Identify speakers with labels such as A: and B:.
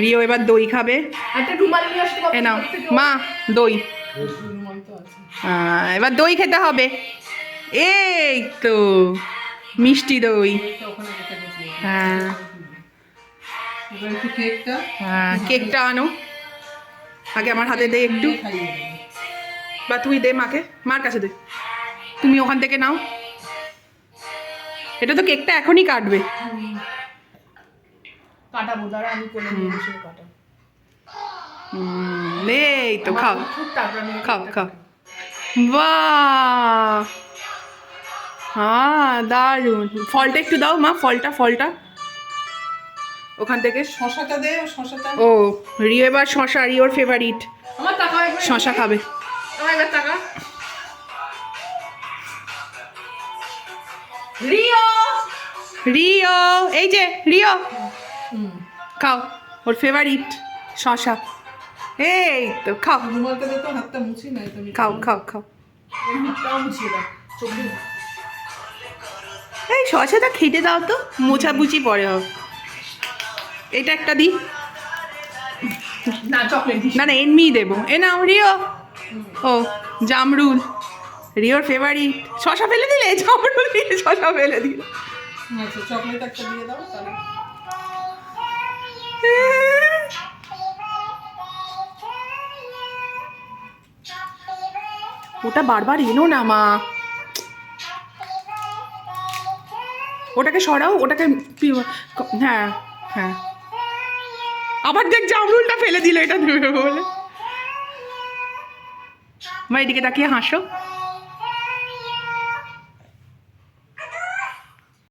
A: Rio এবার দই খাবে। এ নাও মা দই। এবার দই খেতে হবে। এই তো মিষ্টি দই। হ্যাঁ হ্যাঁ কেকটা আনো আগে আমার হাতে দে একটু, বা তুই দে মাকে, মার কাছে দে, তুমি ওখান থেকে নাও। এটা তো কেকটা এখনই কাটবে।
B: কাটাবো দাঁড়া, আমি কোলে নিয়ে বসে কাটা।
A: এই তো খাও খাও খাও। বাহ হ্যাঁ দারুণ। ফলটা একটু দাও মা, ফলটা ওখান থেকে।
B: শশাটা দে, শশাটা।
A: ও রিও এবার শশা, রিওর ফেভারিট
B: আমার টাকা
A: শশা খাবে।
B: আমার এবার টাকা। রিও
A: রিও এই যে রিও খাও, ওর ফেভারিট শশা। এই তো খাও
B: রুমালটা দে তো, হাতটা মুছি নাই তুমি।
A: খাও খাও খাও।
B: হাতটাও মুছিয়ে দাও, চোখে।
A: এই শশাটা খেতে দাও তো, মোছামুছি পরে হোক। এটা একটা দিই।
B: না চকলেট দিস
A: না এমনিই দেবো। এ নাও রিও। ও জামরুল রিওর ফেভারিট। শশা ফেলে দিলে, জামরুল দিয়ে শশা ফেলে দিলে।
B: আচ্ছা চকলেট একটা দিয়ে দাও তাহলে।
A: ওটা বারবার এনো না মা, ওটাকে সরাও, ওটাকে। হ্যাঁ হ্যাঁ আবার দেখ জামরুলটা ফেলে দিল এটা নেবে বলে। মা এদিকে তাকিয়ে হাসো।